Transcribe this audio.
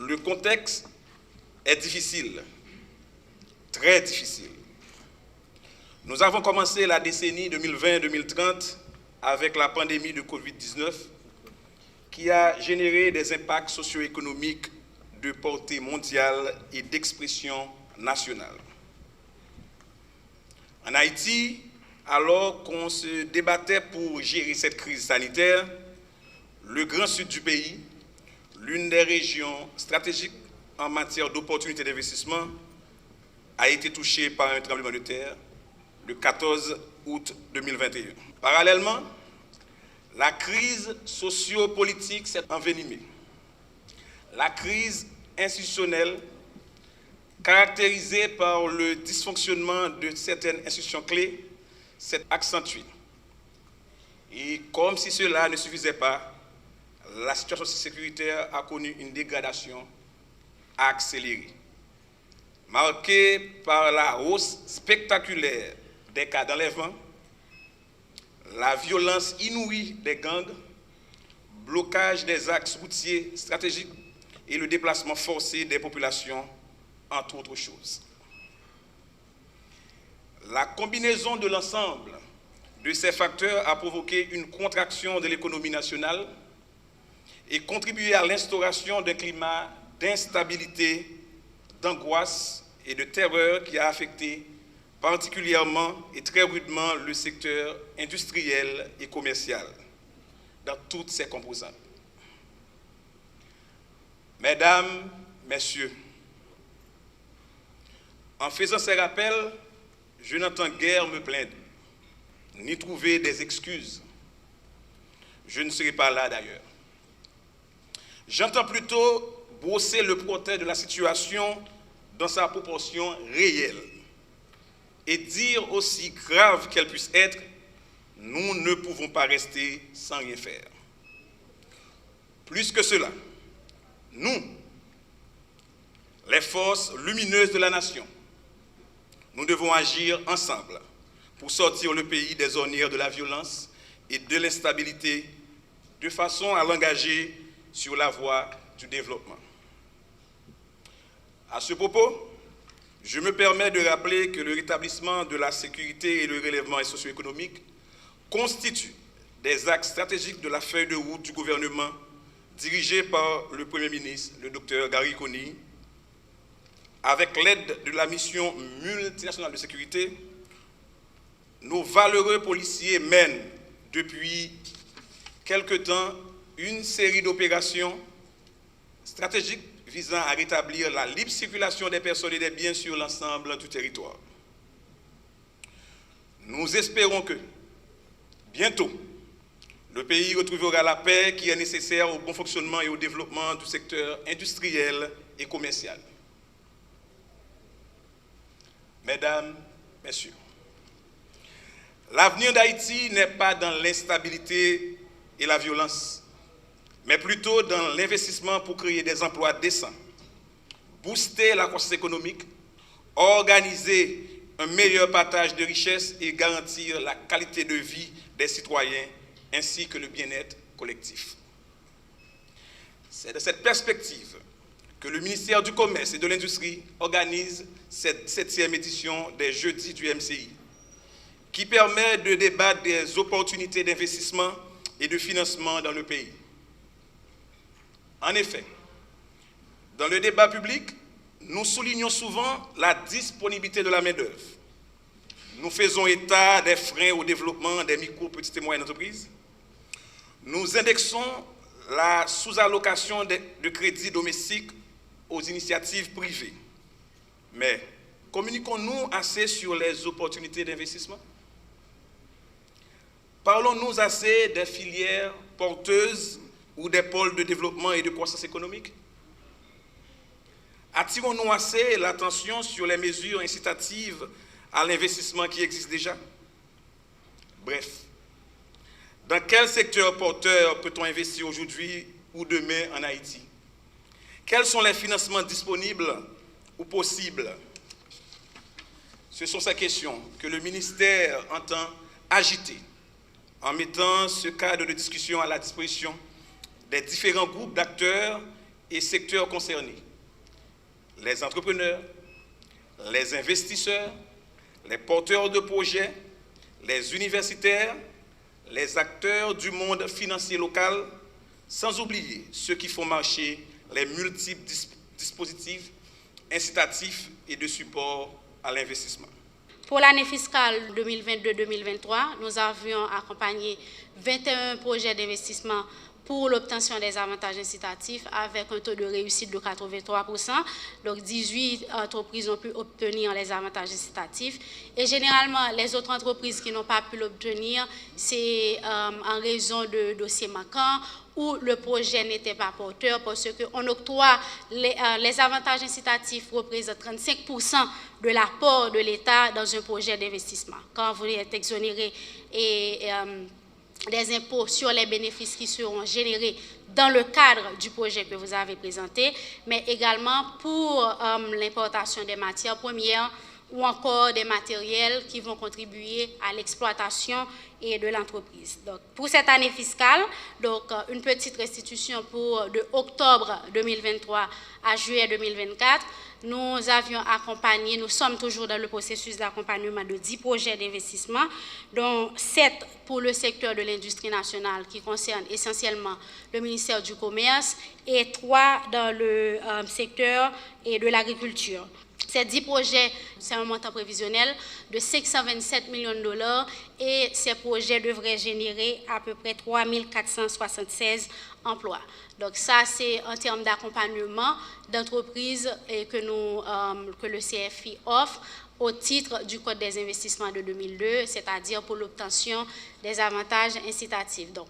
le contexte est difficile, très difficile. Nous avons commencé la décennie 2020-2030 avec la pandémie de Covid-19 qui a généré des impacts socio-économiques de portée mondiale et d'expression nationale. En Haïti, alors qu'on se débattait pour gérer cette crise sanitaire, le grand sud du pays, l'une des régions stratégiques en matière d'opportunités d'investissement, a été touché par un tremblement de terre le 14 août 2021. Parallèlement, la crise socio-politique s'est envenimée. La crise institutionnelle, caractérisée par le dysfonctionnement de certaines institutions clés, s'est accentuée. Et comme si cela ne suffisait pas, la situation sécuritaire a connu une dégradation accélérée, marquée par la hausse spectaculaire des cas d'enlèvement, la violence inouïe des gangs, blocage des axes routiers stratégiques et le déplacement forcé des populations, entre autres choses. La combinaison de l'ensemble de ces facteurs a provoqué une contraction de l'économie nationale et contribué à l'instauration d'un climat d'instabilité, d'angoisse et de terreur qui a affecté particulièrement et très rudement le secteur industriel et commercial dans toutes ses composantes. Mesdames, Messieurs, en faisant ces rappels, je n'entends guère me plaindre, ni trouver des excuses. Je ne serai pas là d'ailleurs. J'entends plutôt brosser le portrait de la situation dans sa proportion réelle et dire, aussi grave qu'elle puisse être, nous ne pouvons pas rester sans rien faire. Plus que cela, nous, les forces lumineuses de la nation, nous devons agir ensemble pour sortir le pays des ornières de la violence et de l'instabilité de façon à l'engager sur la voie du développement. À ce propos, je me permets de rappeler que le rétablissement de la sécurité et le relèvement socio-économique constituent des axes stratégiques de la feuille de route du gouvernement dirigé par le Premier ministre, le Dr Gary Conille, avec l'aide de la mission multinationale de sécurité. Nos valeureux policiers mènent depuis quelque temps une série d'opérations stratégiques visant à rétablir la libre circulation des personnes et des biens sur l'ensemble du territoire. Nous espérons que, bientôt, le pays retrouvera la paix qui est nécessaire au bon fonctionnement et au développement du secteur industriel et commercial. Mesdames, Messieurs, l'avenir d'Haïti n'est pas dans l'instabilité et la violence, mais plutôt dans l'investissement pour créer des emplois décents, booster la croissance économique, organiser un meilleur partage de richesses et garantir la qualité de vie des citoyens ainsi que le bien-être collectif. C'est de cette perspective que le ministère du Commerce et de l'Industrie organise cette 7e édition des Jeudis du MCI, qui permet de débattre des opportunités d'investissement et de financement dans le pays. En effet, dans le débat public, nous soulignons souvent la disponibilité de la main-d'œuvre. Nous faisons état des freins au développement des micro, petites et moyennes entreprises. Nous indexons la sous-allocation de crédits domestiques aux initiatives privées. Mais communiquons-nous assez sur les opportunités d'investissement? Parlons-nous assez des filières porteuses ou des pôles de développement et de croissance économique? Attirons-nous assez l'attention sur les mesures incitatives à l'investissement qui existent déjà? Bref, dans quel secteur porteur peut-on investir aujourd'hui ou demain en Haïti? Quels sont les financements disponibles ou possibles? Ce sont ces questions que le ministère entend agiter en mettant ce cadre de discussion à la disposition des différents groupes d'acteurs et secteurs concernés, les entrepreneurs, les investisseurs, les porteurs de projets, les universitaires, les acteurs du monde financier local, sans oublier ceux qui font marcher les multiples dispositifs incitatifs et de support à l'investissement. Pour l'année fiscale 2022-2023, nous avions accompagné 21 projets d'investissement pour l'obtention des avantages incitatifs avec un taux de réussite de 83%. Donc 18 entreprises ont pu obtenir les avantages incitatifs. Et généralement, les autres entreprises qui n'ont pas pu l'obtenir, c'est en raison de dossiers manquants où le projet n'était pas porteur parce qu'on octroie les avantages incitatifs représentent 35% de l'apport de l'État dans un projet d'investissement. Quand vous êtes exonéré des impôts sur les bénéfices qui seront générés dans le cadre du projet que vous avez présenté, mais également pour l'importation des matières premières ou encore des matériels qui vont contribuer à l'exploitation et de l'entreprise. Donc, pour cette année fiscale, donc, une petite restitution de octobre 2023 à juillet 2024, nous avions accompagné, nous sommes toujours dans le processus d'accompagnement de 10 projets d'investissement, dont 7 pour le secteur de l'industrie nationale qui concerne essentiellement le ministère du Commerce et 3 dans le secteur de l'agriculture. Ces 10 projets, c'est un montant prévisionnel de 527 millions de dollars et ces projets devraient générer à peu près 3 476 emplois. Donc ça, c'est en termes d'accompagnement d'entreprises que le CFI offre au titre du Code des investissements de 2002, c'est-à-dire pour l'obtention des avantages incitatifs. Donc,